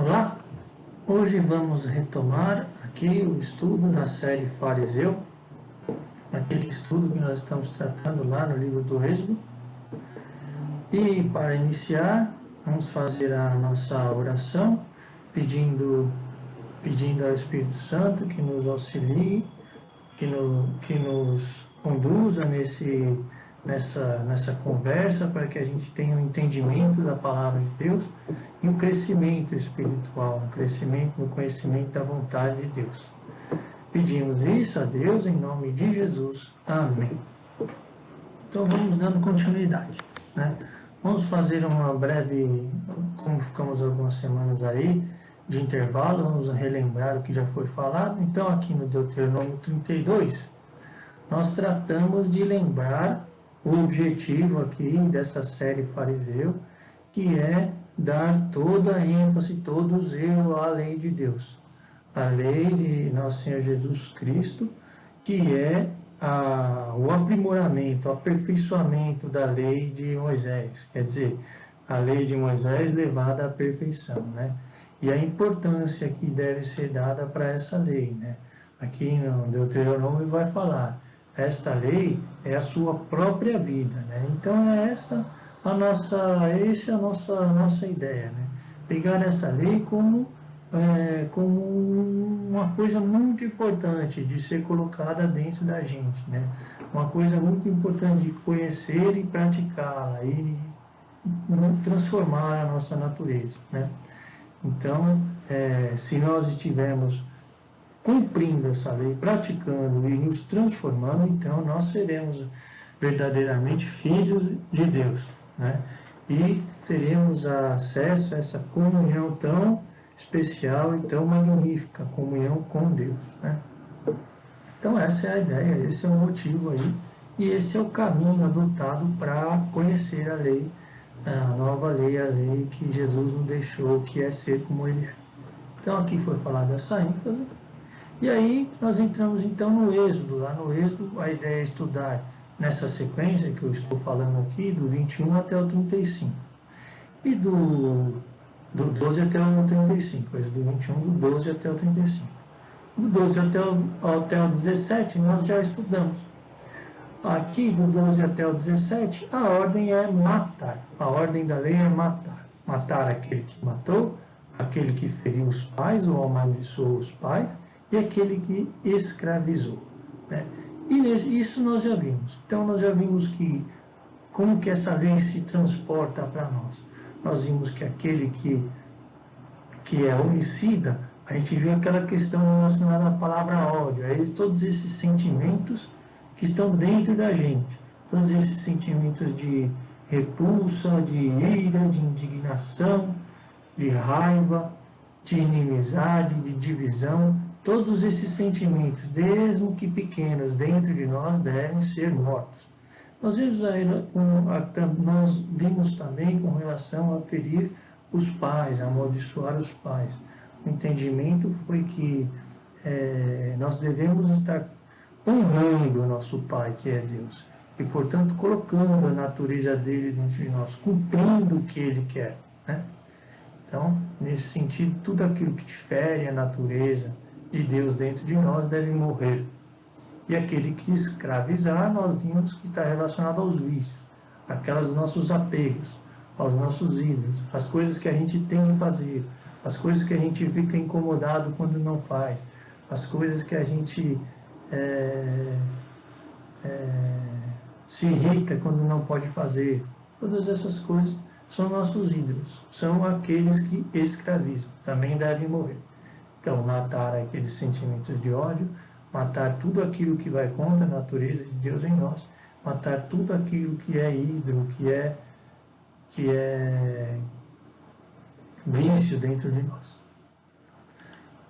Olá, hoje vamos retomar aqui o estudo na série Fariseu, aquele estudo que nós estamos tratando lá no livro do Êxodo. E para iniciar, vamos fazer a nossa oração, pedindo ao Espírito Santo que nos auxilie, que nos conduza nessa conversa, para que a gente tenha um entendimento da palavra de Deus e um crescimento espiritual, um crescimento no conhecimento da vontade de Deus. Pedimos isso a Deus em nome de Jesus. Amém. Então vamos dando continuidade, né? Vamos fazer uma breve, como ficamos algumas semanas aí, de intervalo, vamos relembrar o que já foi falado. Então aqui no Deuteronômio 32, nós tratamos de lembrar o objetivo aqui dessa série Fariseu, que é dar toda a ênfase, todo o zelo à lei de Deus. A lei de Nosso Senhor Jesus Cristo, que é o aprimoramento, o aperfeiçoamento da lei de Moisés. Quer dizer, a lei de Moisés levada à perfeição, né? E a importância que deve ser dada para essa lei, né? Aqui no Deuteronômio vai falar, esta lei é a sua própria vida, né? Então essa é a nossa ideia, né? Pegar essa lei como uma coisa muito importante de ser colocada dentro da gente, né? Uma coisa muito importante de conhecer e praticá-la e transformar a nossa natureza, né? Então, se nós estivermos cumprindo essa lei, praticando e nos transformando, então nós seremos verdadeiramente filhos de Deus, né? E teremos acesso a essa comunhão tão especial e tão magnífica, comunhão com Deus, né? Então essa é a ideia, esse é o motivo aí, e esse é o caminho adotado para conhecer a lei, a nova lei, a lei que Jesus nos deixou, que é ser como Ele é. Então aqui foi falado essa ênfase, e aí nós entramos então no Êxodo. Lá no Êxodo a ideia é estudar nessa sequência que eu estou falando aqui, do 21 até o 35, e do 12 até o 35, do 21, do 12 até o 35. Do 12 até o 17 nós já estudamos. Aqui do 12 até o 17, a ordem é matar. A ordem da lei é matar. Matar aquele que matou, aquele que feriu os pais ou amaldiçoou os pais, e aquele que escravizou, né? E isso nós já vimos. Então nós já vimos como que essa lei se transporta para nós. Nós vimos que aquele que é homicida, a gente viu aquela questão relacionada à palavra ódio, todos esses sentimentos que estão dentro da gente, todos esses sentimentos de repulsa, de ira, de indignação, de raiva, de inimizade, de divisão, todos esses sentimentos, mesmo que pequenos, dentro de nós, devem ser mortos. Nós vimos também com relação a ferir os pais, a amaldiçoar os pais. O entendimento foi que nós devemos estar honrando o nosso Pai, que é Deus, e, portanto, colocando a natureza dele dentro de nós, cumprindo o que ele quer, né? Então, nesse sentido, tudo aquilo que fere a natureza de Deus dentro de nós deve morrer. E aquele que escravizar, nós vimos que está relacionado aos vícios, aqueles nossos apegos, aos nossos ídolos, as coisas que a gente tem que fazer, as coisas que a gente fica incomodado quando não faz, as coisas que a gente se irrita quando não pode fazer. Todas essas coisas são nossos ídolos, são aqueles que escravizam, também devem morrer. Então, matar aqueles sentimentos de ódio, matar tudo aquilo que vai contra a natureza de Deus em nós, matar tudo aquilo que é ídolo, que é vício dentro de nós.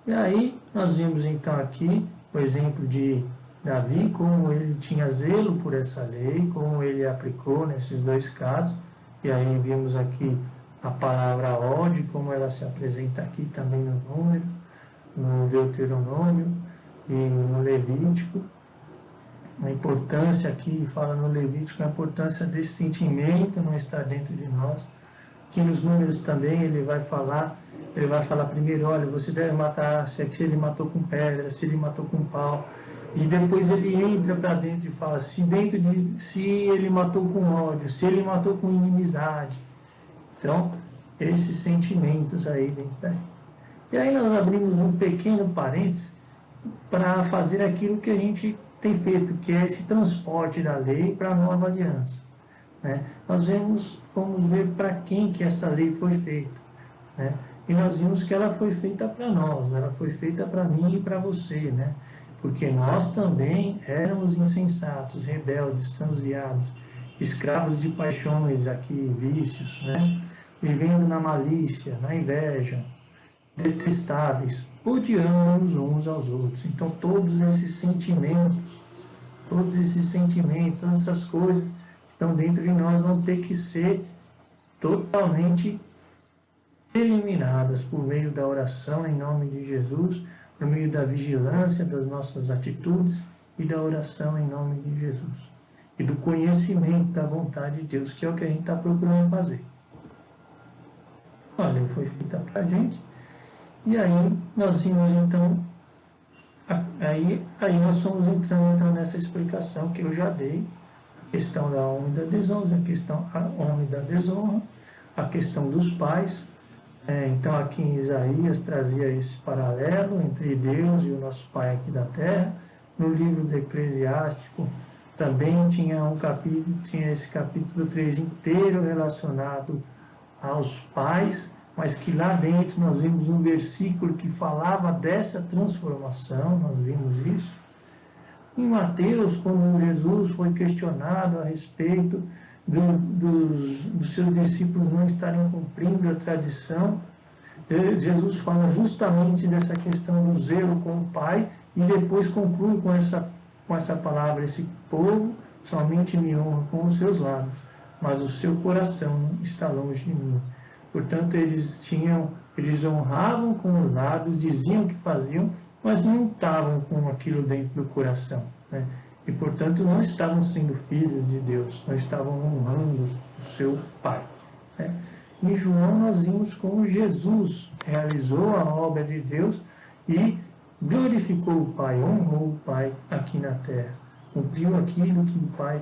E aí, nós vimos então aqui o exemplo de Davi, como ele tinha zelo por essa lei, como ele aplicou nesses dois casos. E aí vimos aqui a palavra ódio, como ela se apresenta aqui também no número, no Deuteronômio e no Levítico. A importância aqui, fala no Levítico, a importância desse sentimento não estar dentro de nós. Que nos números também ele vai falar ele vai falar primeiro, olha, você deve matar, se ele matou com pedra, se ele matou com pau. E depois ele entra para dentro e fala, se ele matou com ódio, se ele matou com inimizade. Então, esses sentimentos aí dentro da gente. E aí nós abrimos um pequeno parênteses para fazer aquilo que a gente tem feito, que é esse transporte da lei para a nova aliança. Né? Nós fomos ver para quem que essa lei foi feita. Né? E nós vimos que ela foi feita para nós, ela foi feita para mim e para você, né? Porque nós também éramos insensatos, rebeldes, transviados, escravos de paixões aqui, vícios, né? Vivendo na malícia, na inveja, detestáveis, odiando uns aos outros. Então todos esses sentimentos, todas essas coisas que estão dentro de nós vão ter que ser totalmente eliminadas por meio da oração em nome de Jesus, por meio da vigilância das nossas atitudes e da oração em nome de Jesus. E do conhecimento da vontade de Deus, que é o que a gente está procurando fazer. A lei foi feita para a gente, e aí nós vimos então, aí nós fomos entrando então nessa explicação que eu já dei, a questão da honra e da desonra, a honra e da desonra, a questão dos pais. Então aqui em Isaías trazia esse paralelo entre Deus e o nosso Pai aqui da terra. No livro do Eclesiástico também tinha esse capítulo 3 inteiro relacionado aos pais, mas que lá dentro nós vimos um versículo que falava dessa transformação, nós vimos isso. Em Mateus, quando Jesus foi questionado a respeito dos seus discípulos não estarem cumprindo a tradição, Jesus fala justamente dessa questão do zelo com o Pai e depois conclui com essa palavra, esse povo somente me honra com os seus lábios, mas o seu coração está longe de mim. Portanto, eles honravam com os lábios, diziam que faziam, mas não estavam com aquilo dentro do coração, né? E, portanto, não estavam sendo filhos de Deus, não estavam honrando o seu Pai. Né? Em João, nós vimos como Jesus realizou a obra de Deus e glorificou o Pai, honrou o Pai aqui na terra. Cumpriu aquilo que o Pai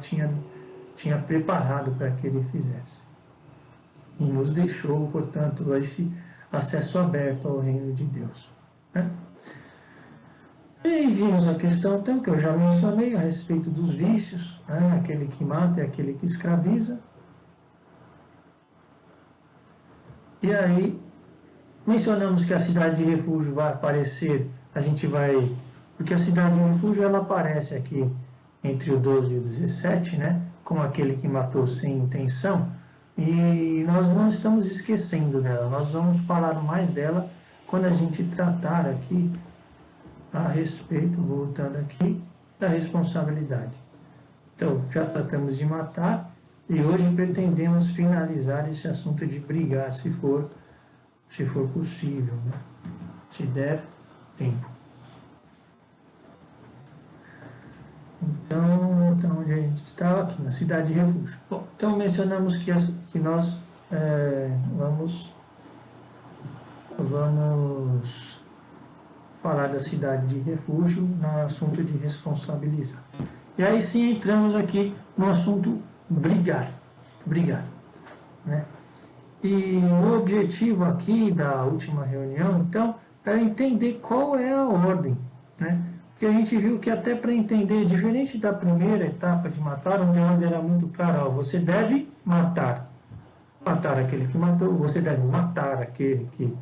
tinha preparado para que ele fizesse. E nos deixou, portanto, esse acesso aberto ao reino de Deus. Né? E vimos a questão, então, que eu já mencionei a respeito dos vícios, né? Aquele que mata é aquele que escraviza. E aí, mencionamos que a cidade de refúgio vai aparecer, porque a cidade de refúgio ela aparece aqui entre o 12 e o 17, né? Como aquele que matou sem intenção, e nós não estamos esquecendo dela, nós vamos falar mais dela quando a gente tratar aqui a respeito, voltando aqui, da responsabilidade. Então, já tratamos de matar e hoje pretendemos finalizar esse assunto de brigar, se for possível, né? Se der tempo. Então, onde a gente estava aqui, na cidade de refúgio. Bom, então mencionamos que nós vamos falar da cidade de refúgio no assunto de responsabilizar. E aí sim entramos aqui no assunto brigar, né? E o objetivo aqui da última reunião, então, era entender qual é a ordem, né? Porque a gente viu que até para entender, diferente da primeira etapa de matar, onde a ordem era muito clara, você deve matar aquele que matou, você deve matar aquele que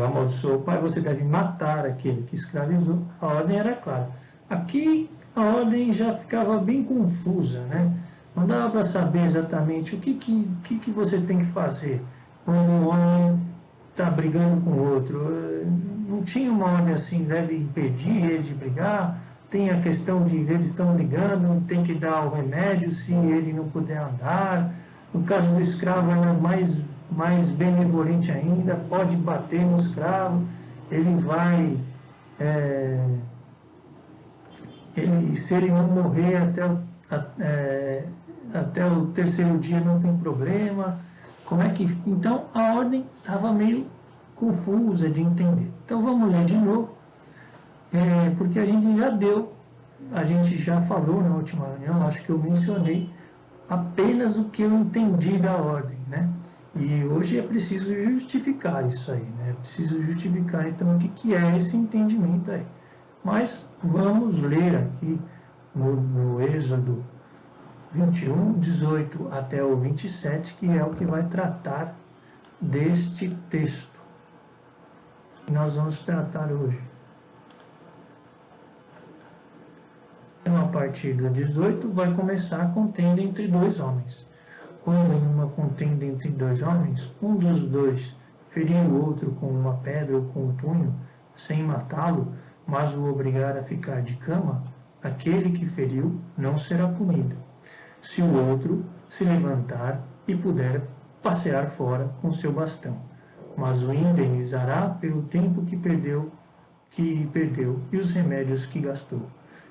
amaldiçoou o pai, você deve matar aquele que escravizou. A ordem era clara. Aqui a ordem já ficava bem confusa, né? Não dava para saber exatamente o que você tem que fazer quando um homem está brigando com o outro. Não tinha uma ordem assim, deve impedir ele de brigar. Tem a questão de eles estão brigando, tem que dar o remédio se ele não puder andar. No caso do escravo era mais benevolente ainda, pode bater no escravo, ele vai, se ele não morrer até o terceiro dia não tem problema. Então a ordem estava meio confusa de entender. Então vamos ler de novo, porque a gente já falou na última reunião, acho que eu mencionei apenas o que eu entendi da ordem, né? E hoje é preciso justificar isso aí, né? É preciso justificar então o que é esse entendimento aí. Mas vamos ler aqui no Êxodo 21, 18 até o 27, que é o que vai tratar deste texto que nós vamos tratar hoje. Então, a partir do 18, vai começar a contenda entre dois homens. Quando em uma contenda entre dois homens, um dos dois ferir o outro com uma pedra ou com um punho, sem matá-lo, mas o obrigar a ficar de cama, aquele que feriu não será punido, se o outro se levantar e puder passear fora com seu bastão, mas o indenizará pelo tempo que perdeu e os remédios que gastou.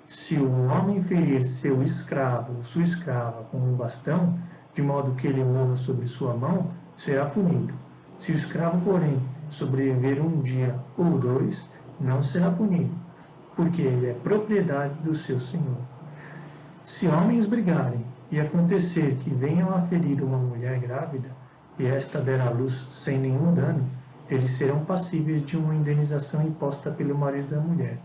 Se o homem ferir seu escravo ou sua escrava com um bastão, de modo que ele morra sobre sua mão, será punido. Se o escravo, porém, sobreviver um dia ou dois, não será punido, porque ele é propriedade do seu senhor. Se homens brigarem e acontecer que venham a ferir uma mulher grávida, e esta der à luz sem nenhum dano, eles serão passíveis de uma indenização imposta pelo marido da mulher,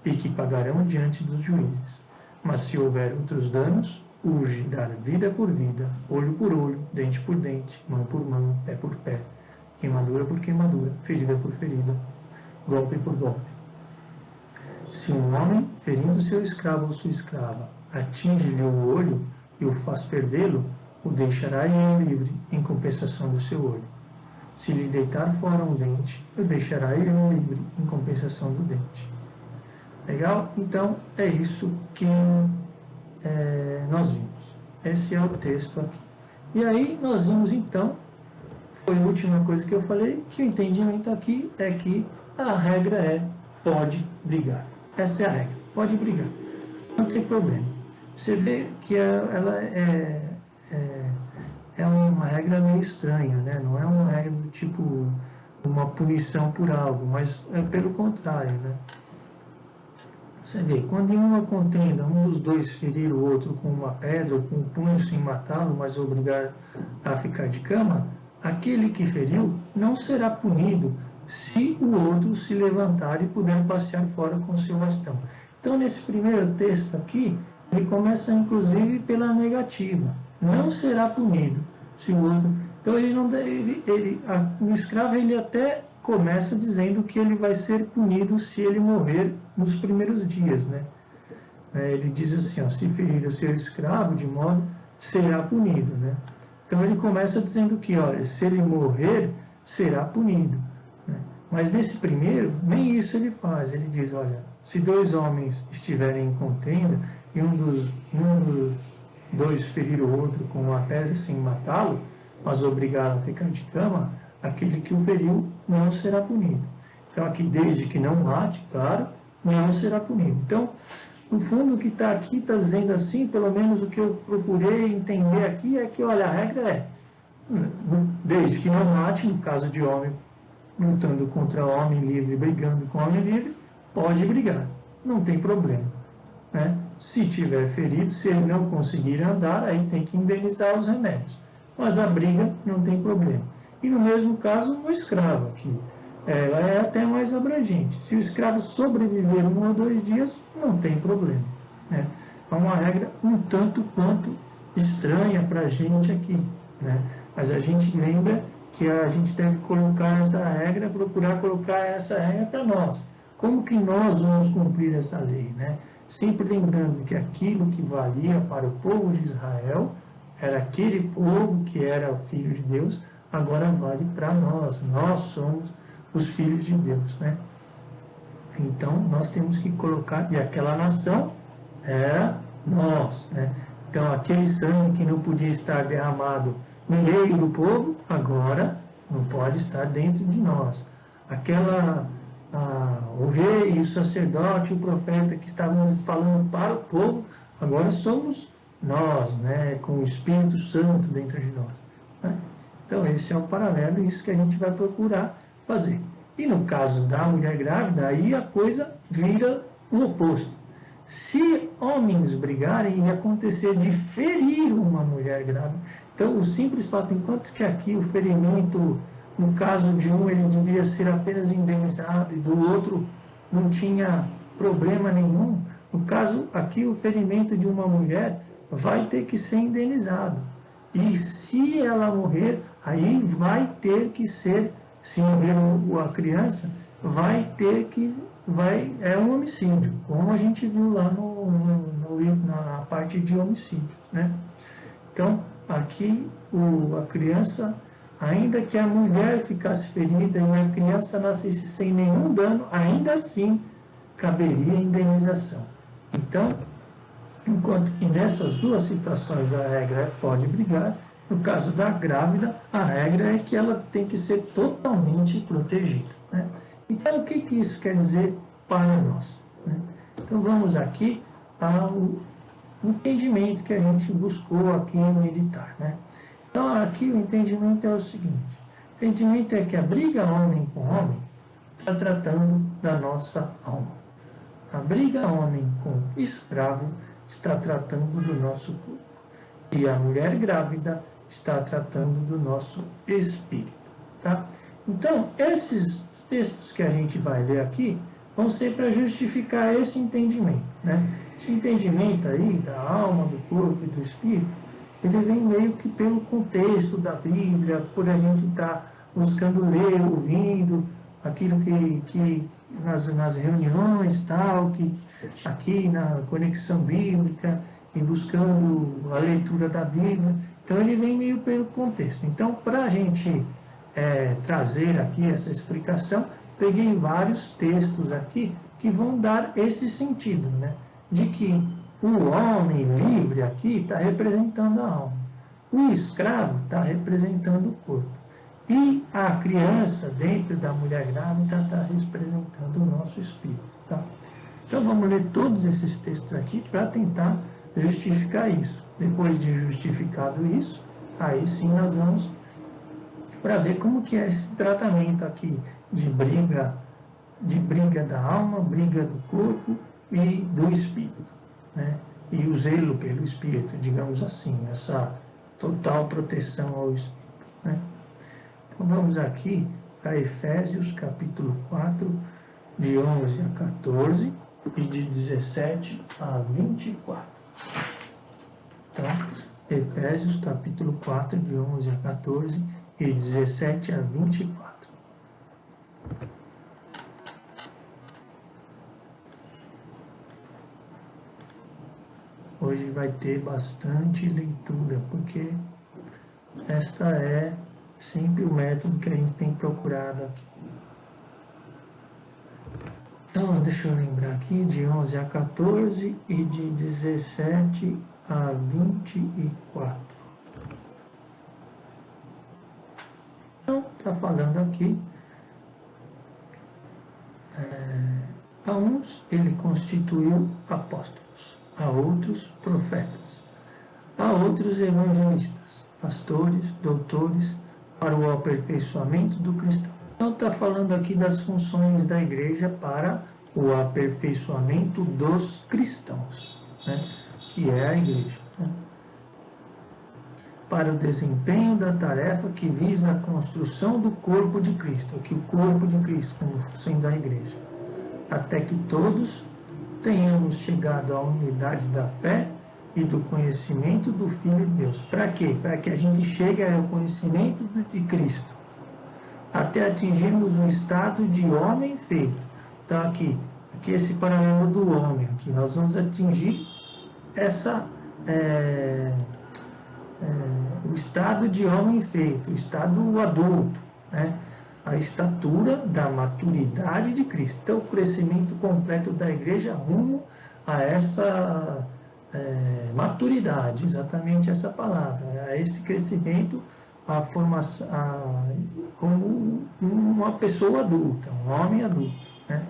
e que pagarão diante dos juízes. Mas se houver outros danos, urge dar vida por vida, olho por olho, dente por dente, mão por mão, pé por pé, queimadura por queimadura, ferida por ferida, golpe por golpe. Se um homem, ferindo seu escravo ou sua escrava, atinge-lhe o olho e o faz perdê-lo, o deixará ele livre em compensação do seu olho. Se lhe deitar fora um dente, o deixará ele livre em compensação do dente. Legal? Então, é isso que nós vimos. Esse é o texto aqui. E aí, nós vimos então, foi a última coisa que eu falei, que o entendimento aqui é que a regra é pode brigar. Essa é a regra, pode brigar. Não tem problema. Você vê que ela é uma regra meio estranha, né? Não é uma regra do tipo uma punição por algo, mas é pelo contrário, né? Você vê, quando em uma contenda um dos dois ferir o outro com uma pedra ou com um punho sem matá-lo, mas obrigar a ficar de cama, aquele que feriu não será punido se o outro se levantar e puder passear fora com seu bastão. Então, nesse primeiro texto aqui, ele começa inclusive pela negativa. Não será punido se o outro... Então, o escravo ele até começa dizendo que ele vai ser punido se ele morrer nos primeiros dias, né? Ele diz assim, ó, se ferir o seu escravo de modo, será punido, né? Então ele começa dizendo que, olha, se ele morrer, será punido, né? Mas nesse primeiro, nem isso ele faz. Ele diz, olha, se dois homens estiverem em contenda e um dos dois ferir o outro com uma pedra sem matá-lo, mas obrigá-lo a ficar de cama, aquele que o feriu não será punido. Então aqui, desde que não mate, claro, não será punido. Então, no fundo, o que está aqui está dizendo assim, pelo menos o que eu procurei entender aqui é que, olha, a regra é, desde que não mate, no caso de homem lutando contra homem livre, brigando com homem livre, pode brigar, não tem problema, né? Se tiver ferido, se ele não conseguir andar, aí tem que indenizar os remédios. Mas a briga não tem problema. E no mesmo caso, o escravo aqui, ela é até mais abrangente. Se o escravo sobreviver 1 ou 2 dias, não tem problema, né? É uma regra um tanto quanto estranha para a gente aqui, né? Mas a gente lembra que a gente deve colocar essa regra, procurar colocar essa regra para nós. Como que nós vamos cumprir essa lei, né? Sempre lembrando que aquilo que valia para o povo de Israel era aquele povo que era o filho de Deus, agora vale para nós. Nós somos os filhos de Deus, né? Então, nós temos que colocar... E aquela nação era nós, né? Então, aquele sangue que não podia estar derramado no meio do povo, agora não pode estar dentro de nós. O rei, o sacerdote, o profeta que estávamos falando para o povo, agora somos nós, né? Com o Espírito Santo dentro de nós, né? Então, esse é o paralelo, isso que a gente vai procurar fazer. E no caso da mulher grávida, aí a coisa vira o oposto. Se homens brigarem e acontecer de ferir uma mulher grávida, então o simples fato, enquanto que aqui o ferimento, no caso de um, ele devia ser apenas indenizado e do outro não tinha problema nenhum, no caso aqui o ferimento de uma mulher vai ter que ser indenizado. E se ela morrer, aí vai ter que ser, se morrer a criança, vai ter que, é um homicídio, como a gente viu lá na parte de homicídios, né? Então, aqui a criança, ainda que a mulher ficasse ferida e a criança nascesse sem nenhum dano, ainda assim caberia indenização. Então, enquanto que nessas duas situações a regra é pode brigar, no caso da grávida, a regra é que ela tem que ser totalmente protegida, né? Então, o que isso quer dizer para nós, né? Então, vamos aqui ao entendimento que a gente buscou aqui meditar, né? Então, aqui o entendimento é o seguinte: o entendimento é que a briga homem com homem está tratando da nossa alma. A briga homem com escravo está tratando do nosso corpo. E a mulher grávida está tratando do nosso espírito, tá? Então, esses textos que a gente vai ler aqui vão ser para justificar esse entendimento, né? Esse entendimento aí da alma, do corpo e do espírito, ele vem meio que pelo contexto da Bíblia, por a gente estar buscando ler, ouvindo aquilo que nas reuniões, tal, que aqui na conexão bíblica e buscando a leitura da Bíblia. Então ele vem meio pelo contexto. Então, para a gente trazer aqui essa explicação, peguei vários textos aqui que vão dar esse sentido, né? De que o homem livre aqui está representando a alma, o escravo está representando o corpo, e a criança dentro da mulher grávida está representando o nosso espírito, tá? Então vamos ler todos esses textos aqui para tentar justificar isso. Depois de justificado isso, aí sim nós vamos para ver como que é esse tratamento aqui de briga da alma, briga do corpo e do espírito, né? E o zelo pelo espírito, digamos assim, essa total proteção ao espírito, né? Então vamos aqui para Efésios capítulo 4, de 11 a 14 e de 17 a 24. Então, Efésios capítulo 4, de 11 a 14 e 17 a 24. Hoje vai ter bastante leitura, porque essa é sempre o método que a gente tem procurado aqui. Então, deixa eu lembrar aqui, de 11 a 14 e de 17 a 24. Então, está falando aqui, a uns ele constituiu apóstolos, a outros profetas, a outros evangelistas, pastores, doutores, para o aperfeiçoamento do cristão. Então está falando aqui das funções da igreja para o aperfeiçoamento dos cristãos, né? Que é a igreja, né? Para o desempenho da tarefa que visa a construção do corpo de Cristo, aqui o corpo de Cristo, como sendo a igreja, até que todos tenhamos chegado à unidade da fé e do conhecimento do Filho de Deus. Para quê? Para que a gente chegue ao conhecimento de Cristo, até atingirmos o estado de homem feito. Então aqui esse paralelo do homem, aqui nós vamos atingir o estado de homem feito, o estado adulto, né? A estatura da maturidade de Cristo. Então, o crescimento completo da igreja rumo a essa maturidade, exatamente essa palavra, a esse crescimento, a formação, como uma pessoa adulta, um homem adulto, né?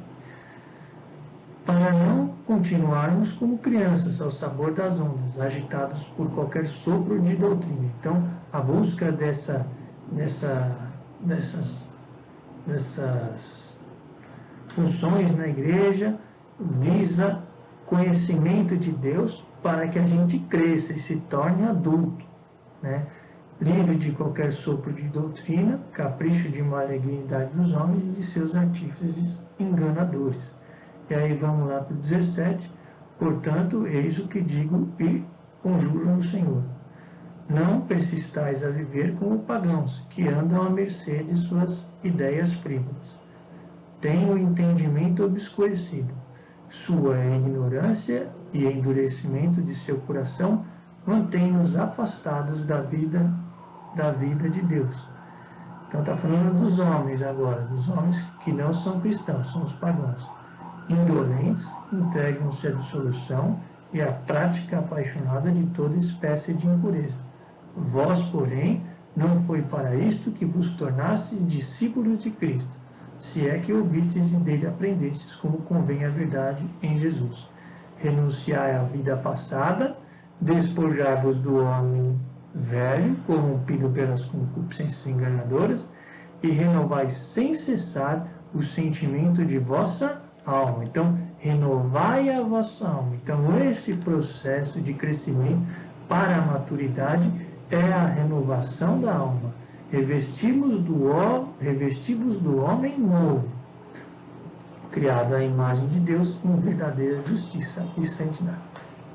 Para não continuarmos como crianças ao sabor das ondas, agitados por qualquer sopro de doutrina. Então, a busca dessas dessas funções na igreja visa conhecimento de Deus para que a gente cresça e se torne adulto, né? Livre de qualquer sopro de doutrina, capricho de malignidade dos homens e de seus artífices enganadores. E aí vamos lá para o 17. Portanto, eis o que digo e conjuro no Senhor. Não persistais a viver como pagãos, que andam à mercê de suas ideias frívolas. Têm o entendimento obscurecido. Sua ignorância e endurecimento de seu coração mantêm-nos afastados da vida de Deus. Então está falando dos homens agora, dos homens que não são cristãos, são os pagãos. Indolentes, entregam-se à dissolução e à prática apaixonada de toda espécie de impureza. Vós, porém, não foi para isto que vos tornastes discípulos de Cristo, se é que ouvistes e dele aprendestes, como convém a verdade em Jesus. Renunciai à vida passada, despojai-vos do homem velho, corrompido pelas concupiscências enganadoras, e renovai sem cessar o sentimento de vossa alma. Então, renovai a vossa alma. Então, esse processo de crescimento para a maturidade é a renovação da alma. Revestivos do homem novo, criado à imagem de Deus em verdadeira justiça e santidade.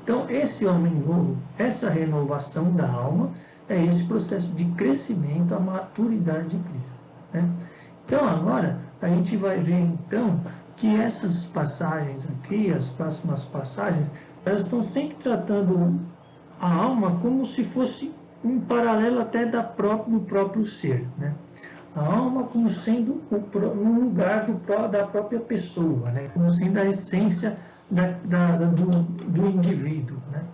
Então, esse homem novo, essa renovação da alma, é esse processo de crescimento à maturidade de Cristo, né? Então, agora, a gente vai ver, então, que essas passagens aqui, as próximas passagens, elas estão sempre tratando a alma como se fosse um paralelo até do próprio ser, né? A alma como sendo um lugar da própria pessoa, né? Como sendo a essência do indivíduo, né?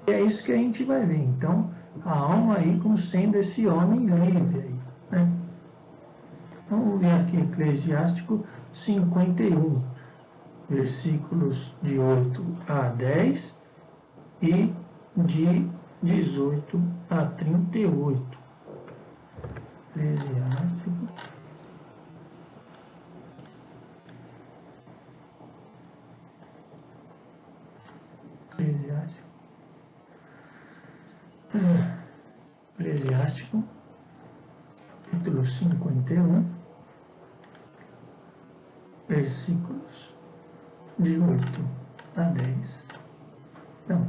E é isso que a gente vai ver. Então, a alma aí como sendo esse homem livre aí, né? Então, vamos ver aqui Eclesiástico 51, versículos de 8 a 10 e de 18 a 38. Eclesiástico. Eclesiástico, capítulo 51, versículos de 8 a 10. Então,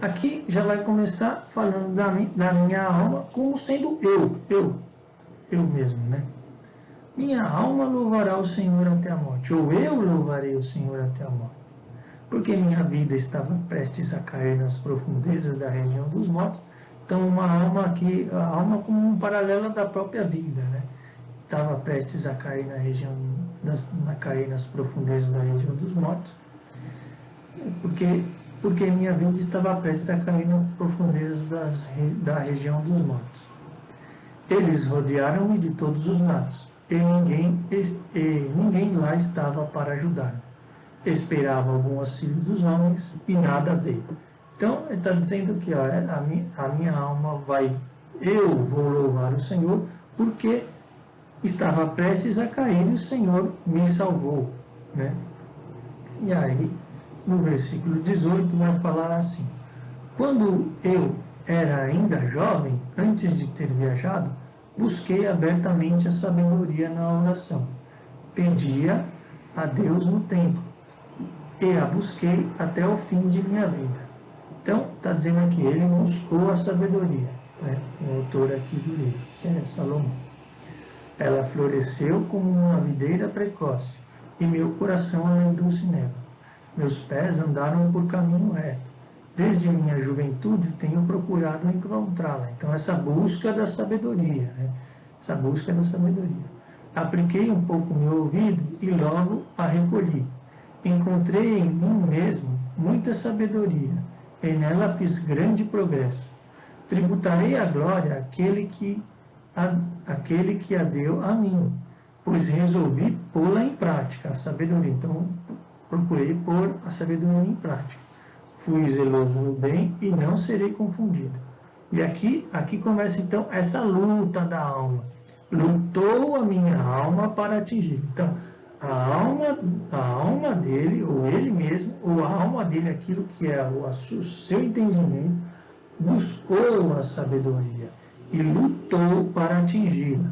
aqui já vai começar falando da minha alma como sendo eu mesmo, né? Minha alma louvará o Senhor até a morte, ou eu louvarei o Senhor até a morte, porque minha vida estava prestes a cair nas profundezas da região dos mortos. Então, uma alma aqui, a alma como um paralelo da própria vida, né? Estava prestes a cair cair nas profundezas da região dos mortos, porque minha vida estava prestes a cair nas profundezas da região dos mortos. Eles rodearam-me de todos os lados, e ninguém lá estava para ajudar-me. Esperava algum auxílio dos homens e nada veio. Então, ele está dizendo que a minha alma eu vou louvar o Senhor, porque estava prestes a cair e o Senhor me salvou, né? E aí, no versículo 18, vai falar assim: quando eu era ainda jovem, antes de ter viajado, busquei abertamente a sabedoria na oração. Pedia a Deus no templo, e a busquei até o fim de minha vida. Então, está dizendo aqui, ele buscou a sabedoria, né? O autor aqui do livro, que é Salomão. Ela floresceu como uma videira precoce, e meu coração alegrou-se nela. Meus pés andaram por caminho reto. Desde minha juventude tenho procurado encontrá-la. Então, essa busca da sabedoria, né? Essa busca da sabedoria. Apliquei um pouco meu ouvido e logo a recolhi. Encontrei em mim mesmo muita sabedoria, e nela fiz grande progresso. Tributarei a glória àquele que a deu a mim, pois resolvi pô-la em prática, a sabedoria. Então, procurei pôr a sabedoria em prática. Fui zeloso no bem e não serei confundido. E aqui começa então essa luta da alma, lutou a minha alma para atingir. Então, a alma dele, ou ele mesmo, ou a alma dele, aquilo que é o seu entendimento, buscou a sabedoria e lutou para atingi-la.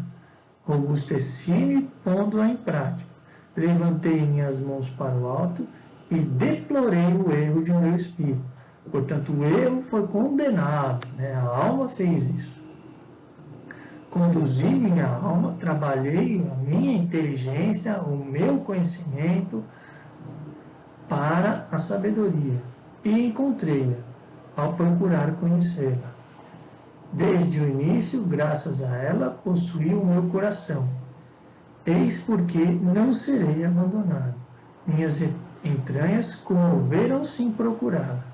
Robusteci-me pondo-a em prática. Levantei minhas mãos para o alto e deplorei o erro de meu espírito. Portanto, o erro foi condenado, né? A alma fez isso. Conduzi minha alma, trabalhei a minha inteligência, o meu conhecimento para a sabedoria e encontrei-a ao procurar conhecê-la. Desde o início, graças a ela, possuí o meu coração. Eis porque não serei abandonado. Minhas entranhas comoveram-se em procurá-la.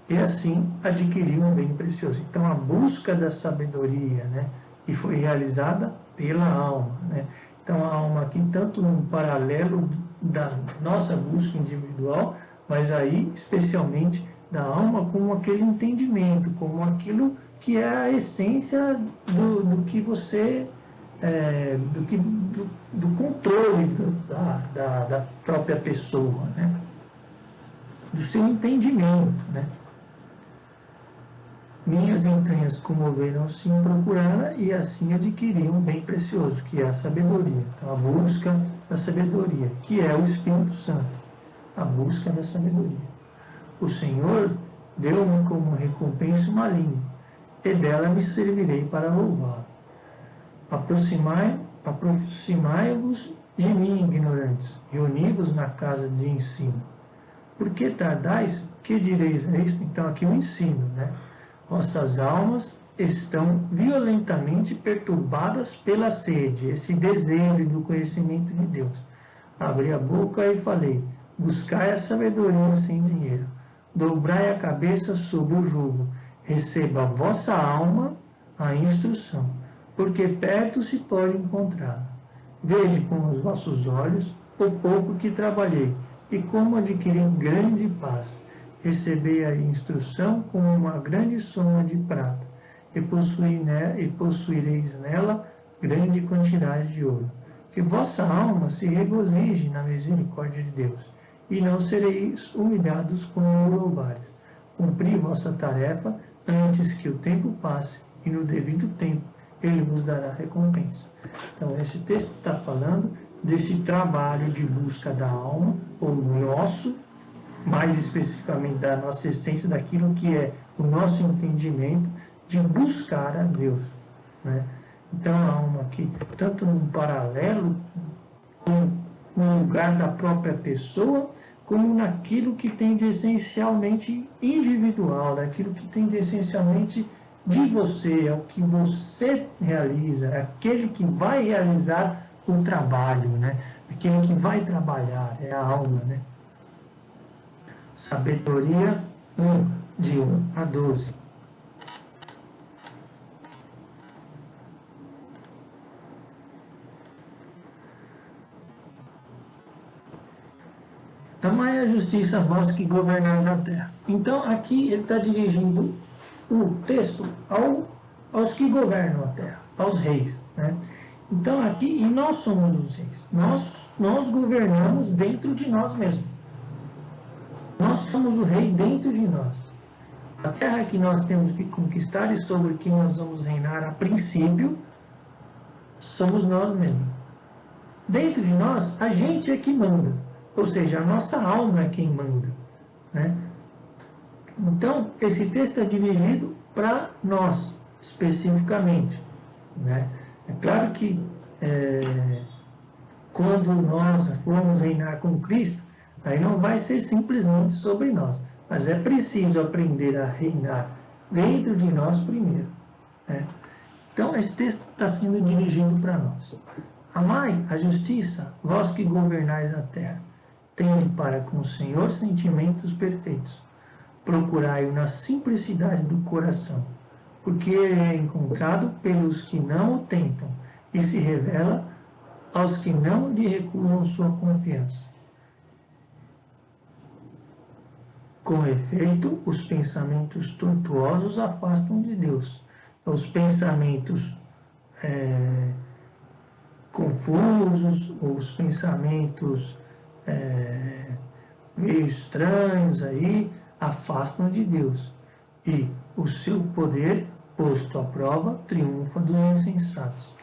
E assim adquiri um bem precioso. Então, a busca da sabedoria, né, que foi realizada pela alma, né? Então, a alma aqui, tanto no paralelo da nossa busca individual, mas aí, especialmente, da alma como aquele entendimento, como aquilo que é a essência do que você, do controle da própria pessoa, né? Do seu entendimento, né? Minhas entranhas comoveram-se em procurá-la e assim adquiri um bem precioso, que é a sabedoria. Então, a busca da sabedoria, que é o Espírito Santo. A busca da sabedoria. O Senhor deu-me como recompensa uma língua, e dela me servirei para louvá-lo. Aproximai-vos de mim, ignorantes, reuni-vos na casa de ensino. Por que tardais? Que direis a isto? Então, aqui o ensino, né? Vossas almas estão violentamente perturbadas pela sede, esse desejo do conhecimento de Deus. Abri a boca e falei, buscai a sabedoria sem dinheiro, dobrai a cabeça sob o jugo, receba a vossa alma a instrução, porque perto se pode encontrá-la. Vede com os vossos olhos o pouco que trabalhei, e como adquiri grande paz. Recebei a instrução como uma grande soma de prata, e possuireis nela grande quantidade de ouro. Que vossa alma se regozije na misericórdia de Deus, e não sereis humilhados como louvares. Cumpri vossa tarefa antes que o tempo passe, e no devido tempo ele vos dará recompensa. Então, esse texto está falando desse trabalho de busca da alma, ou nosso, mais especificamente da nossa essência, daquilo que é o nosso entendimento, de buscar a Deus, né? Então, a alma aqui, tanto num paralelo, no lugar da própria pessoa, como naquilo que tem de essencialmente individual, daquilo que tem de essencialmente de você, é o que você realiza, é aquele que vai realizar o trabalho, né? Aquele que vai trabalhar, é a alma, né? Sabedoria 1, de 1 a 12. Amai a justiça, vós que governais a terra. Então, aqui ele está dirigindo o texto aos que governam a terra, aos reis, né? Então, aqui, e nós somos os reis. Nós governamos dentro de nós mesmos. Nós somos o rei dentro de nós. A terra que nós temos que conquistar e sobre quem nós vamos reinar a princípio, somos nós mesmos. Dentro de nós, a gente é que manda. Ou seja, a nossa alma é quem manda, né? Então, esse texto é dirigido para nós, especificamente, né? É claro que quando nós formos reinar com Cristo, aí não vai ser simplesmente sobre nós, mas é preciso aprender a reinar dentro de nós primeiro, né? Então, esse texto está sendo dirigido para nós. Amai a justiça, vós que governais a terra. Tende para com o Senhor sentimentos perfeitos. Procurai-o na simplicidade do coração, porque ele é encontrado pelos que não o tentam e se revela aos que não lhe recusam sua confiança. Com efeito, os pensamentos tortuosos afastam de Deus. Os pensamentos confusos, os pensamentos meio estranhos aí, afastam de Deus. E o seu poder, posto à prova, triunfa dos insensatos.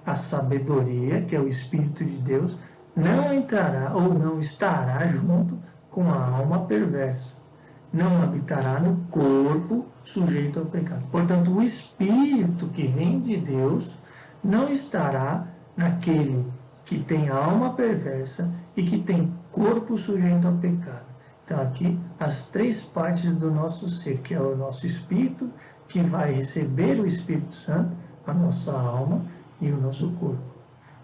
A sabedoria, que é o Espírito de Deus, não entrará ou não estará junto com a alma perversa. Não habitará no corpo sujeito ao pecado. Portanto, o Espírito que vem de Deus não estará naquele que tem alma perversa e que tem corpo sujeito ao pecado. Então, aqui, as três partes do nosso ser, que é o nosso espírito, que vai receber o Espírito Santo, a nossa alma e o nosso corpo.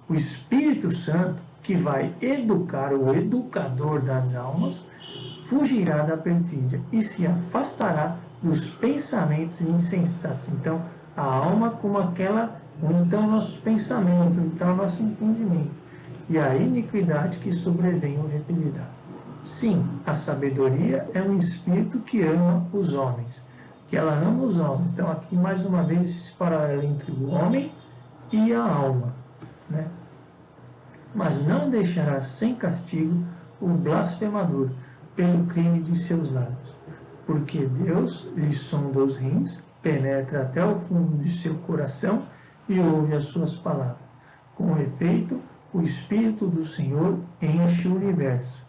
O Espírito Santo, que vai educar, o educador das almas, fugirá da perfídia e se afastará dos pensamentos insensatos. Então, a alma como aquela onde estão nossos pensamentos, onde está o nosso entendimento. E a iniquidade que sobrevém o repelirá. Sim, a sabedoria é um espírito que ama os homens, que ela ama os homens. Então, aqui, mais uma vez, esse paralelo entre o homem e a alma, né? Mas não deixará sem castigo o blasfemador pelo crime de seus lábios, porque Deus lhe sonda os rins, penetra até o fundo de seu coração e ouve as suas palavras. Com efeito, o Espírito do Senhor enche o universo,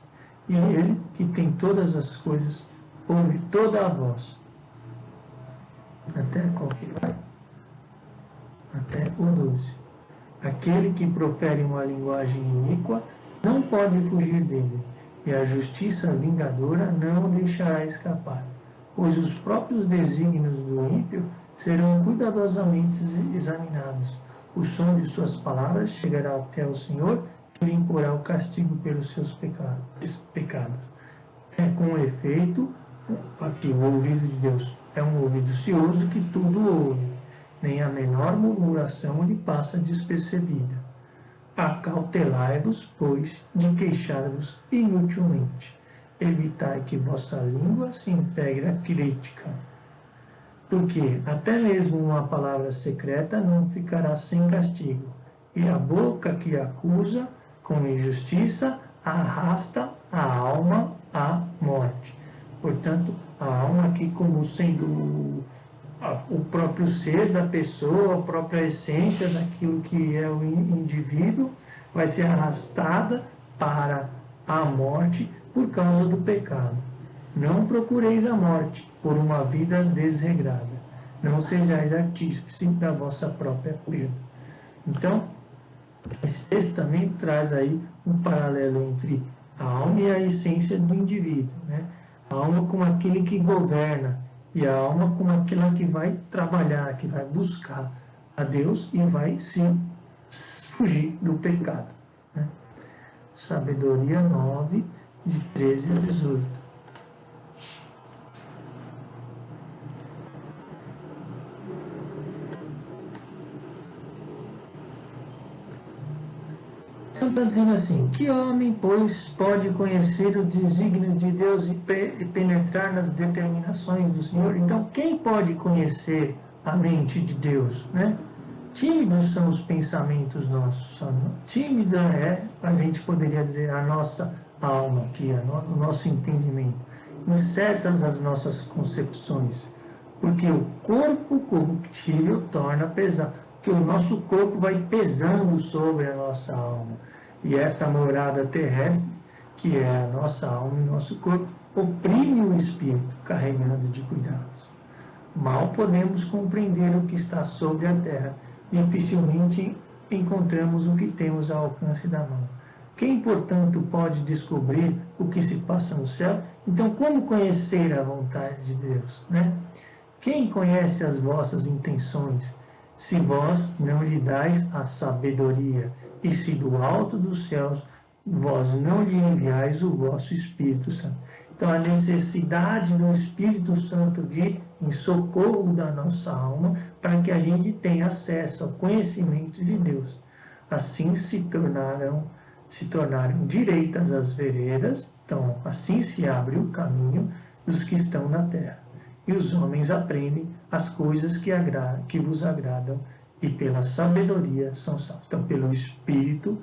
e Ele, que tem todas as coisas, ouve toda a voz. Até qual que vai? Até o 12. Aquele que profere uma linguagem iníqua não pode fugir dele, e a justiça vingadora não o deixará escapar, pois os próprios desígnios do ímpio serão cuidadosamente examinados. O som de suas palavras chegará até o Senhor, que lhe imporá o castigo pelos seus pecados. Com efeito, aqui o ouvido de Deus é um ouvido cioso que tudo ouve, nem a menor murmuração lhe passa despercebida. Acautelai-vos, pois, de queixar-vos inutilmente. Evitai que vossa língua se entregue à crítica. Porque até mesmo uma palavra secreta não ficará sem castigo, e a boca que acusa com injustiça arrasta a alma à morte. Portanto, a alma aqui como sendo o próprio ser da pessoa, a própria essência daquilo que é o indivíduo, vai ser arrastada para a morte por causa do pecado. Não procureis a morte por uma vida desregrada. Não sejais artífice da vossa própria perda. Então, esse texto também traz aí um paralelo entre a alma e a essência do indivíduo, né? A alma como aquele que governa, e a alma como aquela que vai trabalhar, que vai buscar a Deus e vai se fugir do pecado, né? Sabedoria 9, de 13 a 18. Então está dizendo assim: que homem, pois, pode conhecer os desígnios de Deus e penetrar nas determinações do Senhor? Então, quem pode conhecer a mente de Deus, né? Tímidos são os pensamentos nossos. Tímida é, a gente poderia dizer, a nossa alma aqui, o nosso entendimento. Incertas as nossas concepções, porque o corpo corruptível torna pesado, porque o nosso corpo vai pesando sobre a nossa alma. E essa morada terrestre, que é a nossa alma e nosso corpo, oprime o espírito, carregando de cuidados. Mal podemos compreender o que está sobre a terra, dificilmente encontramos o que temos ao alcance da mão. Quem, portanto, pode descobrir o que se passa no céu? Então, como conhecer a vontade de Deus, né? Quem conhece as vossas intenções, se vós não lhe dais a sabedoria, e se do alto dos céus vós não lhe enviais o vosso Espírito Santo? Então, a necessidade do Espírito Santo vir em socorro da nossa alma para que a gente tenha acesso ao conhecimento de Deus. Assim se tornaram direitas as veredas, então assim se abre o caminho dos que estão na terra. E os homens aprendem as coisas que vos agradam e pela sabedoria são salvos. Então, pelo Espírito,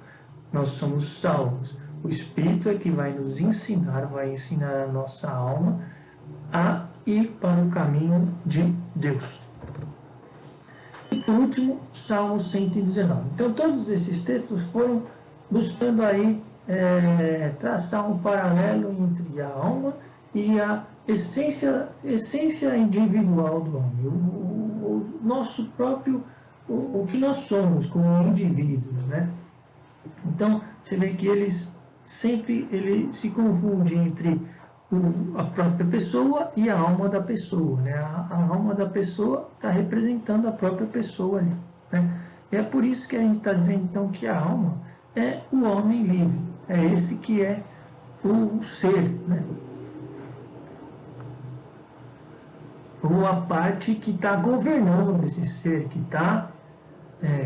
nós somos salvos. O Espírito é que vai nos ensinar, vai ensinar a nossa alma a ir para o caminho de Deus. E por último, Salmo 119. Então, todos esses textos foram buscando aí traçar um paralelo entre a alma e a essência individual do homem, o nosso próprio, o que nós somos como indivíduos, né? Então, você vê que ele se confunde entre a própria pessoa e a alma da pessoa, né? A alma da pessoa está representando a própria pessoa ali, né? E é por isso que a gente está dizendo, então, que a alma é o homem livre, é esse que é o ser, né? Ou a parte que está governando esse ser, que está,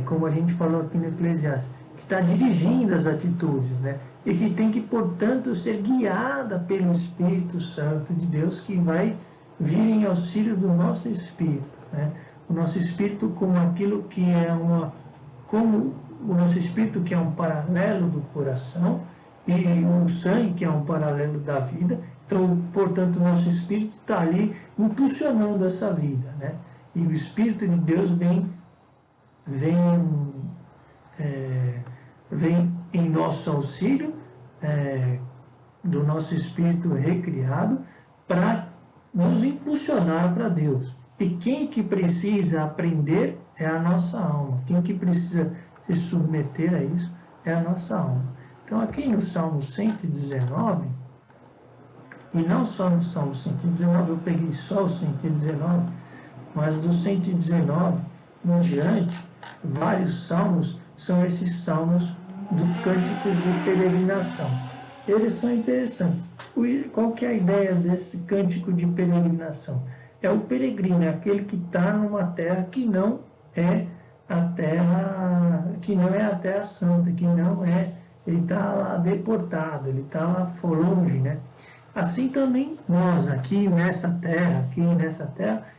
como a gente falou aqui no Eclesiastes, que está dirigindo as atitudes, né? E que tem que, portanto, ser guiada pelo Espírito Santo de Deus, que vai vir em auxílio do nosso espírito, né? O nosso espírito como aquilo que é como o nosso espírito que é um paralelo do coração e o sangue que é um paralelo da vida. Então, portanto, o nosso espírito está ali impulsionando essa vida, né? E o Espírito de Deus vem em nosso auxílio, do nosso espírito recriado, para nos impulsionar para Deus. E quem que precisa aprender é a nossa alma. Quem que precisa se submeter a isso é a nossa alma. Então, aqui no Salmo 119, e não só no Salmo 119, eu peguei só o 119, mas do 119 em diante, vários salmos são esses salmos do cânticos de peregrinação. Eles são interessantes. Qual que é a ideia desse cântico de peregrinação? É o peregrino, é aquele que está numa terra que não é a terra santa, ele está lá deportado, ele está lá longe, né? Assim também nós aqui nessa terra,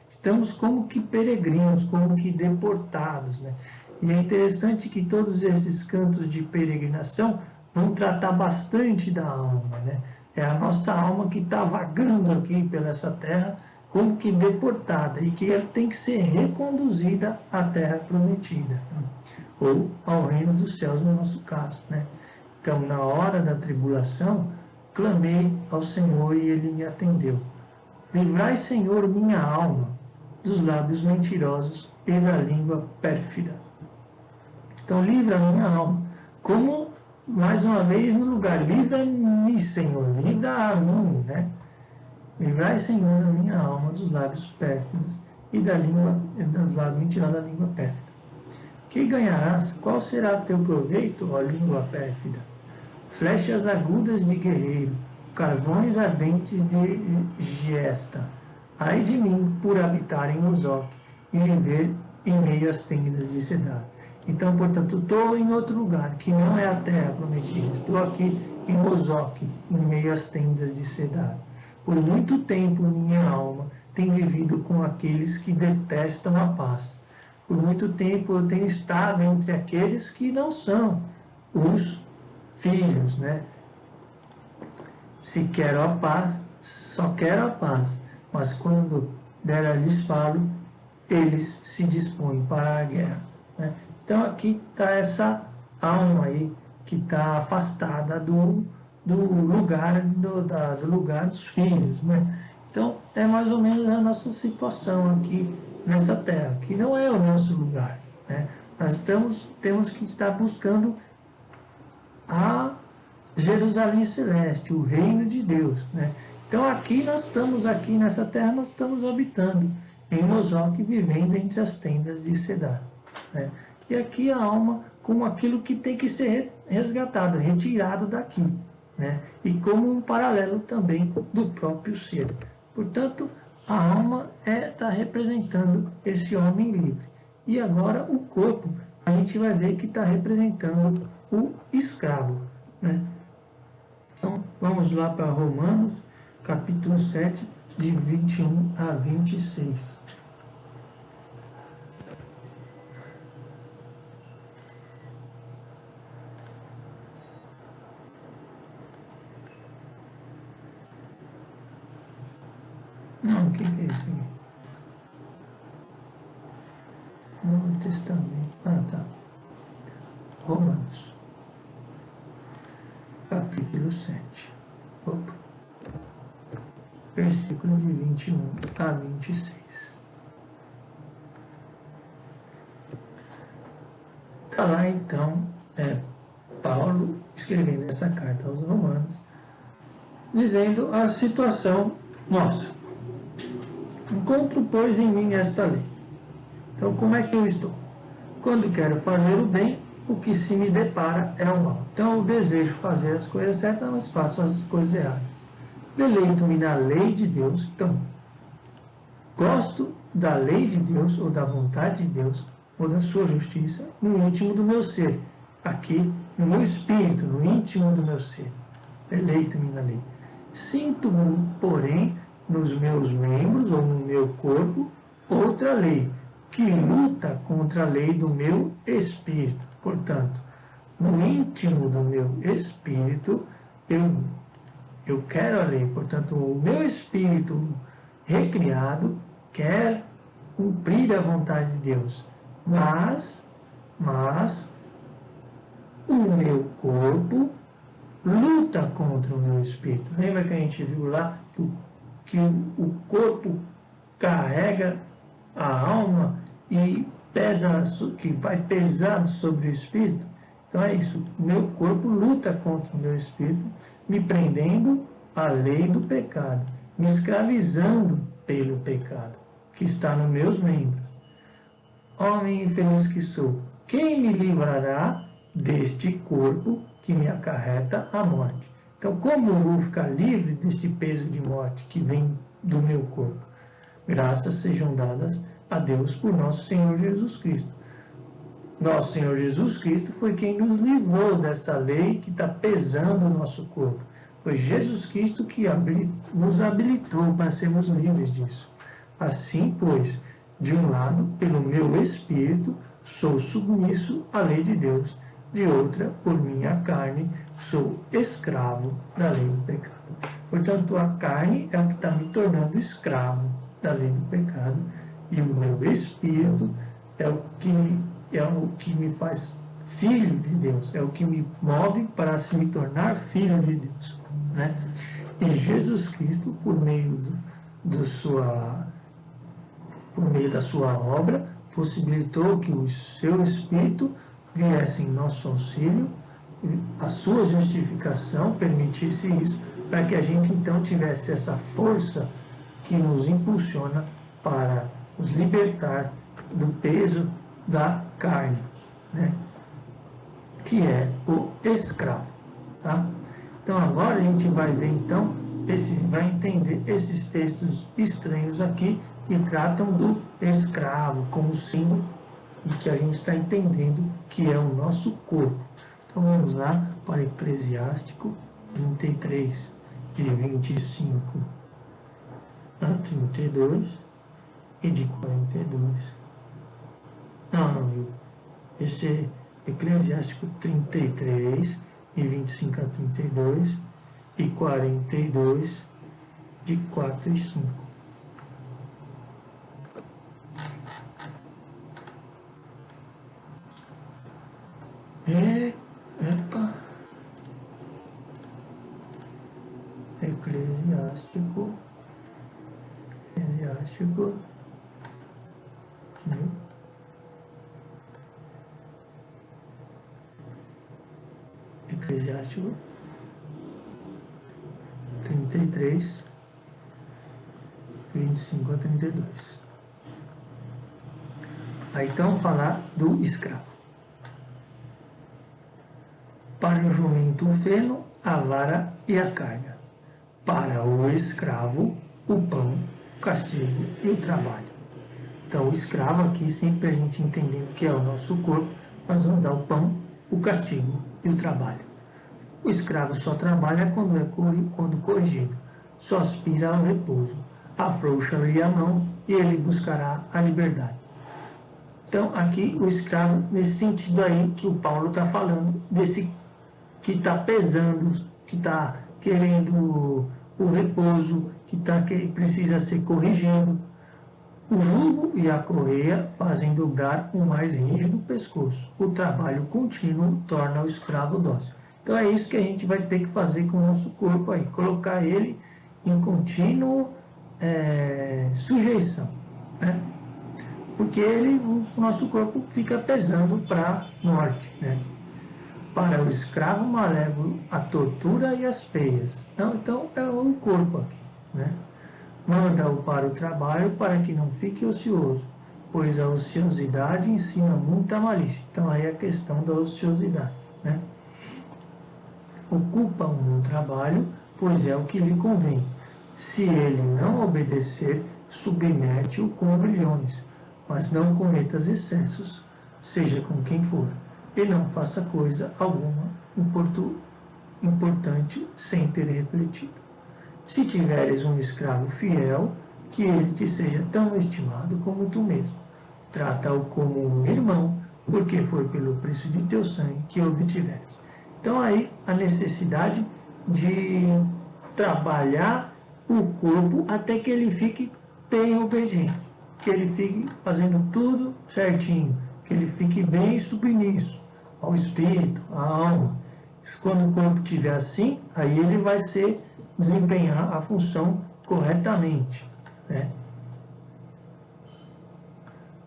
estamos como que peregrinos, como que deportados, né? E é interessante que todos esses cantos de peregrinação vão tratar bastante da alma, né? É a nossa alma que está vagando aqui pela essa terra, como que deportada, e que tem que ser reconduzida à terra prometida, né? Ou ao reino dos céus, no nosso caso, né? Então, na hora da tribulação, clamei ao Senhor e Ele me atendeu. Livrai, Senhor, minha alma dos lábios mentirosos e da língua pérfida. Então, livra a minha alma. Como, mais uma vez, no lugar, livra-me, Senhor, livra a mim, né? Livrai, Senhor, a minha alma dos lábios pérfidos e dos lábios mentirosos da língua pérfida. Que ganharás? Qual será teu proveito, ó língua pérfida? Flechas agudas de guerreiro, carvões ardentes de gesta. Ai de mim por habitar em Mozoque e viver em meio às tendas de cedar. Então, portanto, estou em outro lugar, que não é a terra prometida. Estou aqui em Mozoque, em meio às tendas de cedar. Por muito tempo minha alma tem vivido com aqueles que detestam a paz. Por muito tempo eu tenho estado entre aqueles que não são os filhos, né? Se quero a paz, só quero a paz, mas quando dela lhes falo, eles se dispõem para a guerra, né? Então aqui está essa alma aí que está afastada do lugar dos filhos, né? Então é mais ou menos a nossa situação aqui nessa terra, que não é o nosso lugar, né? Nós temos que estar buscando a Jerusalém Celeste, o reino de Deus, né? Então aqui nós estamos, aqui nessa terra, nós estamos habitando em Mozoque, vivendo entre as tendas de Cedar, né? E aqui a alma como aquilo que tem que ser resgatado, retirado daqui, né? E como um paralelo também do próprio ser. Portanto, a alma está representando esse homem livre. E agora o corpo, a gente vai ver que está representando o escravo, né? Então, vamos lá para Romanos, capítulo 7, de 21 a 26. Não, o que é isso aqui? Novo Testamento. Ah, tá. Romanos, capítulo 7. Opa. Versículo de 21 a 26. Está lá então Paulo escrevendo essa carta aos Romanos, dizendo a situação nossa. Encontro, pois, em mim esta lei. Então, como é que eu estou? Quando quero fazer o bem, o que se me depara é o mal. Então, eu desejo fazer as coisas certas, mas faço as coisas erradas. Deleito-me na lei de Deus. Então, gosto da lei de Deus, ou da vontade de Deus, ou da sua justiça, no íntimo do meu ser. Aqui, no meu espírito, no íntimo do meu ser. Deleito-me na lei. Sinto, porém, nos meus membros, ou no meu corpo, outra lei, que luta contra a lei do meu espírito. Portanto, no íntimo do meu espírito, eu quero a lei. Portanto, o meu espírito recriado quer cumprir a vontade de Deus. Mas o meu corpo luta contra o meu espírito. Lembra que a gente viu lá que o corpo carrega a alma e pesa, que vai pesado sobre o espírito? Então é isso, meu corpo luta contra o meu espírito, me prendendo à lei do pecado, me escravizando pelo pecado, que está nos meus membros. Homem infeliz que sou, quem me livrará deste corpo que me acarreta a morte? Então, como eu vou ficar livre deste peso de morte que vem do meu corpo? Graças sejam dadas a Deus por nosso Senhor Jesus Cristo. Nosso Senhor Jesus Cristo foi quem nos livrou dessa lei que está pesando o nosso corpo. Foi Jesus Cristo que nos habilitou para sermos livres disso. Assim, pois, de um lado, pelo meu espírito, sou submisso à lei de Deus, de outra, por minha carne, sou escravo da lei do pecado. Portanto, a carne é o que está me tornando escravo da lei do pecado, e o meu espírito é o que me faz filho de Deus, é o que me move para se me tornar filho de Deus, né? E Jesus Cristo, por meio da sua obra, possibilitou que o seu Espírito viesse em nosso auxílio, a sua justificação permitisse isso, para que a gente então tivesse essa força que nos impulsiona para nos libertar do peso da carne, né? Que é o escravo. Tá? Então agora a gente vai ver então, vai entender esses textos estranhos aqui que tratam do escravo como símbolo e que a gente está entendendo que é o nosso corpo. Então vamos lá para Eclesiástico 33, de 25 a 32 e de 42. Não, esse é Eclesiástico 33, de 25 a 32 e 42, de 4 e 5. Epa. Eclesiástico. Eclesiástico 33, 25 a 32. Aí então falar do escravo. Para o jumento o feno, a vara e a carga. Para o escravo, o pão, o castigo e o trabalho. Então, o escravo aqui, sempre a gente entendendo que é o nosso corpo, nós vamos dar o pão, o castigo e o trabalho. O escravo só trabalha quando corrigido, só aspira ao repouso, afrouxa-lhe a mão e ele buscará a liberdade. Então, aqui o escravo, nesse sentido aí que o Paulo está falando, desse que está pesando, que está querendo o repouso que precisa ser corrigido. O jugo e a correia fazem dobrar o mais rígido pescoço. O trabalho contínuo torna o escravo dócil. Então é isso que a gente vai ter que fazer com o nosso corpo aí, colocar ele em contínuo sujeição, né? Porque o nosso corpo fica pesando para a morte, né? Para o escravo malévolo, a tortura e as peias. Então é o corpo aqui, né? Manda-o para o trabalho para que não fique ocioso, pois a ociosidade ensina muita malícia. Então aí é a questão da ociosidade, né? Ocupa-o no trabalho, pois é o que lhe convém. Se ele não obedecer, submete-o com grilhões, mas não cometas excessos, seja com quem for, e não faça coisa alguma importante sem ter refletido. Se tiveres um escravo fiel, que ele te seja tão estimado como tu mesmo. Trata-o como um irmão, porque foi pelo preço de teu sangue que o obtiveste. Então aí a necessidade de trabalhar o corpo até que ele fique bem obediente, que ele fique fazendo tudo certinho, que ele fique bem submisso ao espírito, à alma. Quando o corpo estiver assim, aí ele vai desempenhar a função corretamente, né?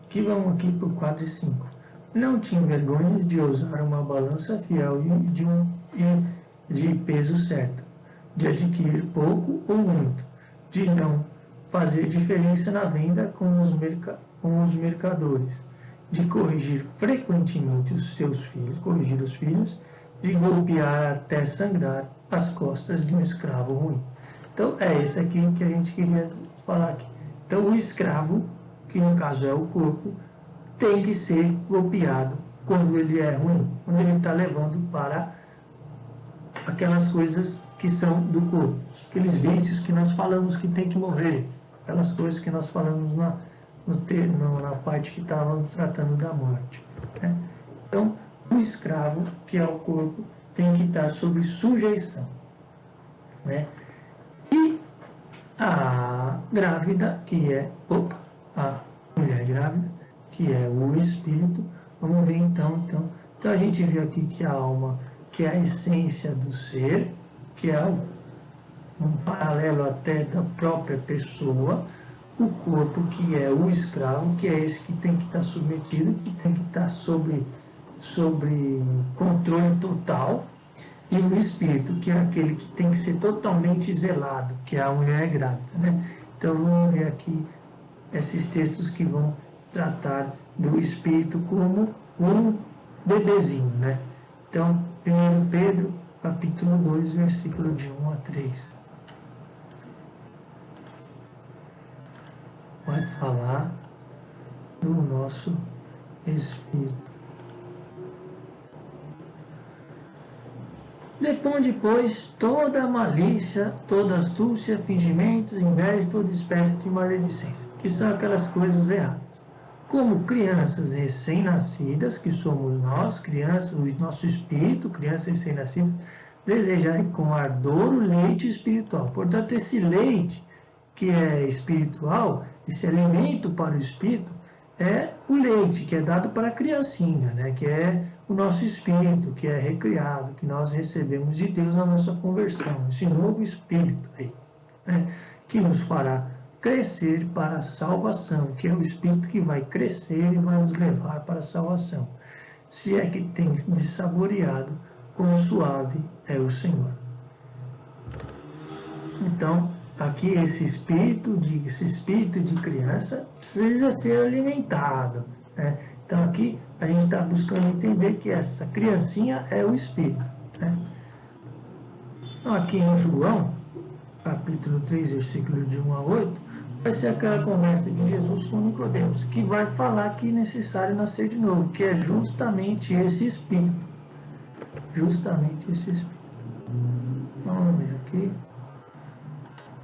Aqui vamos aqui para o quadro 5. Não te envergonhes de usar uma balança fiel e de peso certo, de adquirir pouco ou muito, de não fazer diferença na venda com os mercadores, de corrigir frequentemente os seus filhos, corrigir os filhos, de golpear até sangrar as costas de um escravo ruim. Então é esse aqui que a gente queria falar aqui. Então o escravo, que no caso é o corpo, tem que ser golpeado quando ele é ruim, quando ele está levando para aquelas coisas que são do corpo, aqueles vícios que nós falamos que tem que morrer, aquelas coisas que nós falamos na parte que estávamos tratando da morte, né? Então, o escravo, que é o corpo, tem que estar sob sujeição, né? E a grávida, que é a mulher grávida, que é o espírito, vamos ver então a gente viu aqui que a alma, que é a essência do ser, que é um paralelo até da própria pessoa, o corpo, que é o escravo, que é esse que tem que estar submetido, que tem que estar sobre controle total, e o espírito, que é aquele que tem que ser totalmente zelado, que é a mulher grávida, né? Então vamos ver aqui esses textos que vão tratar do espírito como um bebezinho, né? Então, 1 Pedro, capítulo 2, versículo de 1 a 3. Vai falar do nosso espírito. Deponde, pois, toda a malícia, toda astúcia, fingimentos, inveja, toda espécie de maledicência, que são aquelas coisas erradas. Como crianças recém-nascidas, que somos nós, crianças, o nosso espírito, crianças recém-nascidas, desejarem com ardor o leite espiritual. Portanto, esse leite que é espiritual, esse alimento para o espírito, é o leite que é dado para a criancinha, né? Que é o nosso espírito, que é recriado, que nós recebemos de Deus na nossa conversão, esse novo espírito aí, né? Que nos fará crescer para a salvação, que é o espírito que vai crescer e vai nos levar para a salvação, se é que tem de saboreado quão suave é o Senhor. Então, aqui esse espírito de criança precisa ser alimentado, né? Então aqui a gente está buscando entender que essa criancinha é o espírito, né? Então, aqui em João, capítulo 3, versículo de 1 a 8, vai ser aquela conversa de Jesus com Nicodemos, que vai falar que é necessário nascer de novo, que é justamente esse espírito. Justamente esse espírito. Vamos ver aqui.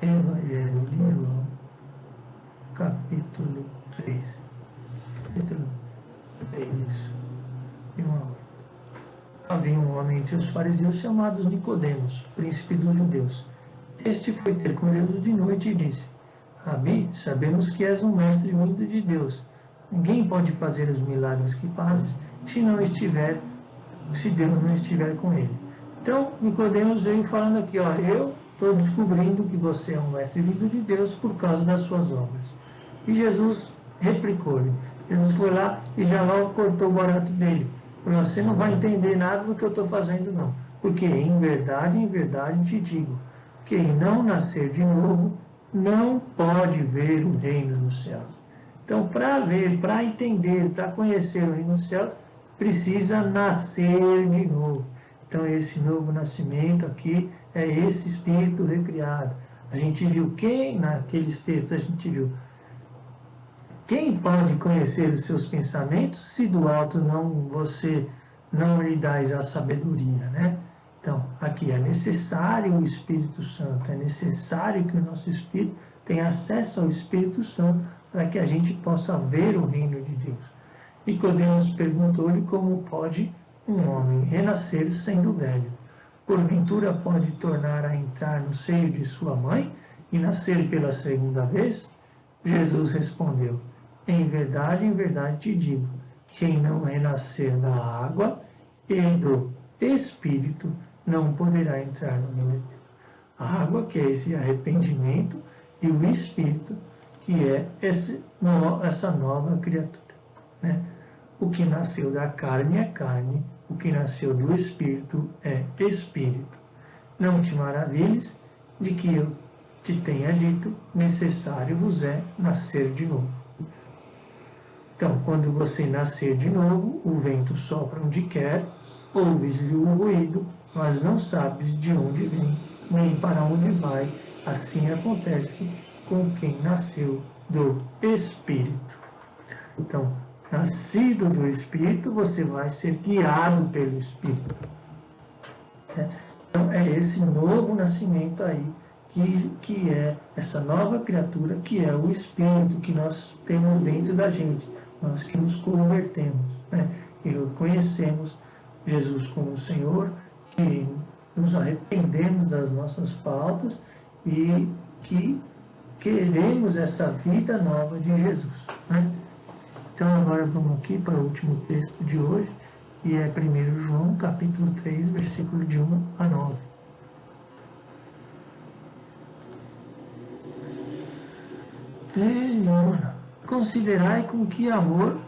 Evangelho de João, capítulo 3. Capítulo 3, de 1 a 8. Havia um homem entre os fariseus chamados Nicodemos, príncipe dos judeus. Este foi ter com Jesus de noite e disse: Rabi, sabemos que és um mestre vindo de Deus. Ninguém pode fazer os milagres que fazes se Deus não estiver com ele. Então, Nicodemos veio falando aqui, ó, eu estou descobrindo que você é um mestre vindo de Deus por causa das suas obras. E Jesus replicou-lhe. Jesus foi lá e já logo cortou o barato dele. Falou, você não vai entender nada do que eu estou fazendo, não. Porque em verdade te digo, quem não nascer de novo não pode ver o reino dos céus. Então, para ver, para entender, para conhecer o reino dos céus, precisa nascer de novo. Então, esse novo nascimento aqui é esse espírito recriado. A gente viu naqueles textos, a gente viu quem pode conhecer os seus pensamentos se do alto você não lhe dás a sabedoria, né? Então, aqui é necessário o Espírito Santo, é necessário que o nosso espírito tenha acesso ao Espírito Santo para que a gente possa ver o reino de Deus. Nicodemos perguntou-lhe como pode um homem renascer sendo velho. Porventura pode tornar a entrar no seio de sua mãe e nascer pela segunda vez? Jesus respondeu, em verdade te digo, quem não renascer da água e do Espírito não poderá entrar no reino de Deus. A água, que é esse arrependimento, e o Espírito, que é essa nova criatura, né? O que nasceu da carne é carne, o que nasceu do Espírito é Espírito. Não te maravilhes de que eu te tenha dito, necessário vos é nascer de novo. Então, quando você nascer de novo, o vento sopra onde quer, ouves-lhe o ruído, mas não sabes de onde vem, nem para onde vai. Assim acontece com quem nasceu do Espírito. Então, nascido do Espírito, você vai ser guiado pelo Espírito. Então, é esse novo nascimento aí, que é essa nova criatura, que é o Espírito que nós temos dentro da gente, nós que nos convertemos, né? E conhecemos Jesus como Senhor, que nos arrependemos das nossas faltas e que queremos essa vida nova de Jesus, né? Então agora vamos aqui para o último texto de hoje, que é 1 João, capítulo 3, versículo de 1 a 9. Considerai com que amor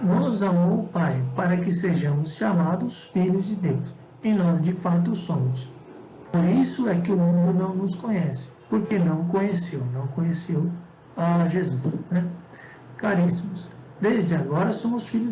nos amou o Pai, para que sejamos chamados filhos de Deus. E nós de fato somos. Por isso é que o mundo não nos conhece, porque não conheceu a Jesus, né? Caríssimos, desde agora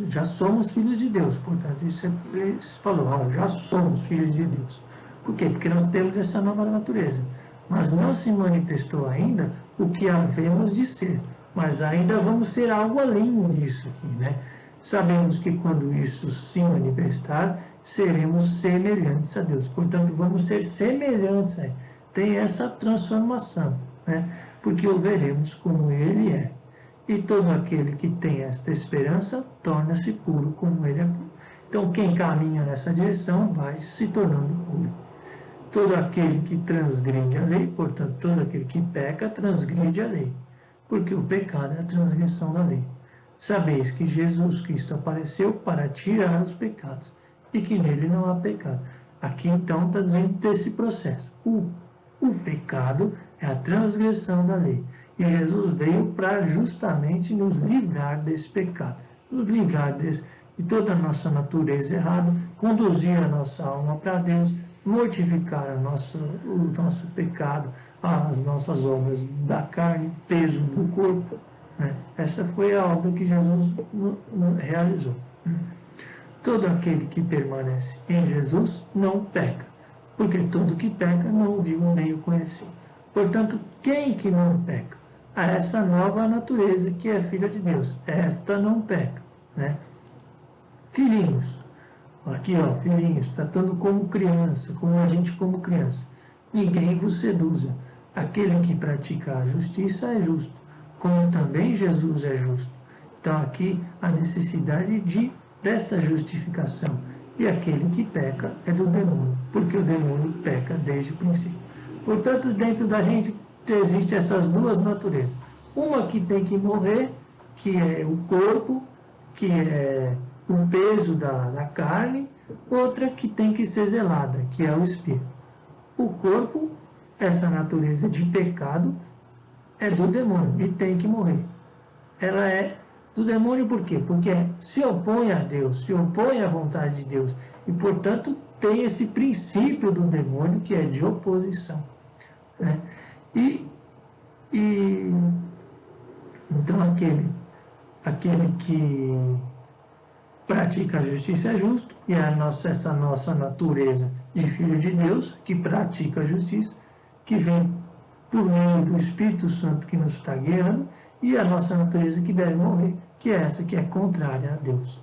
já somos filhos de Deus. Portanto, isso é que ele falou, já somos filhos de Deus. Por quê? Porque nós temos essa nova natureza. Mas não se manifestou ainda o que havemos de ser. Mas ainda vamos ser algo além disso aqui, né? Sabemos que quando isso se manifestar, seremos semelhantes a Deus. Portanto, vamos ser semelhantes a Ele. Tem essa transformação, né? Porque o veremos como Ele é. E todo aquele que tem esta esperança torna-se puro como Ele é puro. Então, quem caminha nessa direção vai se tornando puro. Todo aquele que transgride a lei, portanto, todo aquele que peca, transgride a lei, porque o pecado é a transgressão da lei. Sabeis que Jesus Cristo apareceu para tirar os pecados, e que nele não há pecado. Aqui, então, está dizendo desse processo. O pecado é a transgressão da lei, e Jesus veio para justamente nos livrar desse pecado, nos livrar de toda a nossa natureza errada, conduzir a nossa alma para Deus, mortificar o nosso pecado, as nossas obras da carne, peso do corpo, né? Essa foi a obra que Jesus realizou. Todo aquele que permanece em Jesus não peca, porque todo que peca não viu nem o conheceu. Portanto, quem que não peca? Essa nova natureza que é filha de Deus, esta não peca, né? Filhinhos, aqui ó, filhinhos, tratando como criança, como a gente como criança. Ninguém vos seduza. Aquele que pratica a justiça é justo, como também Jesus é justo. Então aqui a necessidade desta justificação. E aquele que peca é do demônio, porque o demônio peca desde o princípio. Portanto, dentro da gente existem essas duas naturezas. Uma que tem que morrer, que é o corpo, que é o peso da carne, outra que tem que ser zelada, que é o espírito. O corpo, essa natureza de pecado, é do demônio e tem que morrer. Ela é do demônio por quê? Porque se opõe a Deus, se opõe à vontade de Deus e, portanto, tem esse princípio do demônio que é de oposição. Né? E então aquele que pratica a justiça é justo, e é essa nossa natureza de filho de Deus, que pratica a justiça, que vem por meio do Espírito Santo que nos está guiando, e a nossa natureza que deve morrer, que é essa que é contrária a Deus.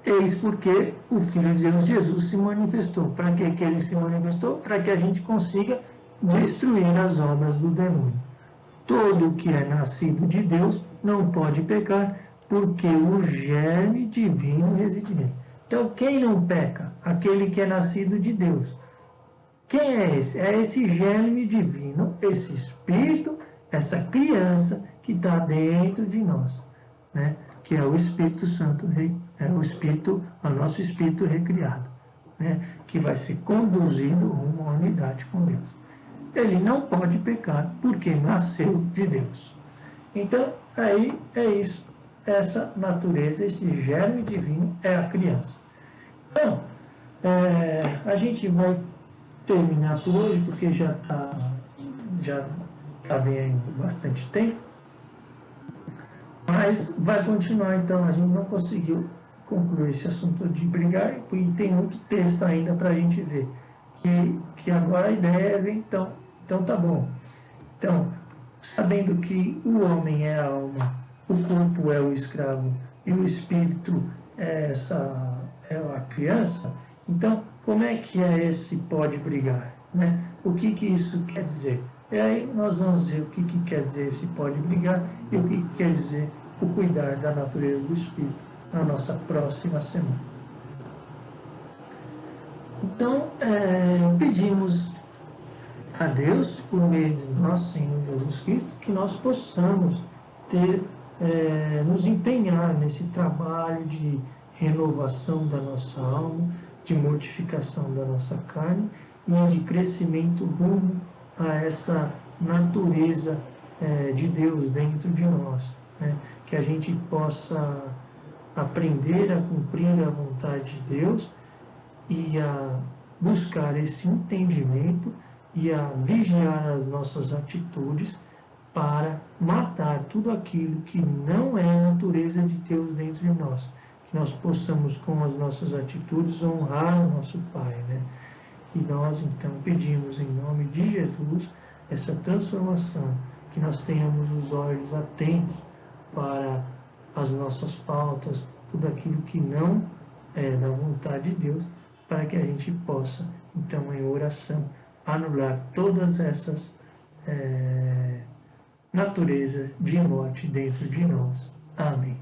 Eis porque o Filho de Deus, Jesus, se manifestou. Para que ele se manifestou? Para que a gente consiga destruir as obras do demônio. Todo o que é nascido de Deus não pode pecar, porque o germe divino reside nele. Então, quem não peca? Aquele que é nascido de Deus. Quem é esse? É esse germe divino, esse espírito, essa criança que está dentro de nós, né? Que é o Espírito Santo, é o nosso espírito recriado, né? Que vai ser conduzido rumo à unidade com Deus. Ele não pode pecar porque nasceu de Deus. Então, aí é isso. Essa natureza, esse germe divino é a criança. Então, a gente vai terminar por hoje, porque já está bem bastante tempo. Mas vai continuar, então. A gente não conseguiu concluir esse assunto de brigar, e tem muito texto ainda para a gente ver. Que agora a ideia é ver, então tá bom. Então, sabendo que o homem é a alma, o corpo é o escravo e o espírito é a criança, então como é que esse pode brigar? Né? O que isso quer dizer? E aí nós vamos ver o que quer dizer esse pode brigar e o que quer dizer o cuidar da natureza do espírito na nossa próxima semana. Então, pedimos a Deus, por meio de nosso Senhor Jesus Cristo, que nós possamos nos empenhar nesse trabalho de renovação da nossa alma, de mortificação da nossa carne e de crescimento rumo a essa natureza de Deus dentro de nós, né? Que a gente possa aprender a cumprir a vontade de Deus e a buscar esse entendimento e a vigiar as nossas atitudes para matar tudo aquilo que não é a natureza de Deus dentro de nós. Que nós possamos, com as nossas atitudes, honrar o nosso Pai, né? Que nós, então, pedimos em nome de Jesus essa transformação, que nós tenhamos os olhos atentos para as nossas faltas, tudo aquilo que não é da vontade de Deus, para que a gente possa, então, em oração, anular todas essas naturezas de morte dentro de nós. Amém.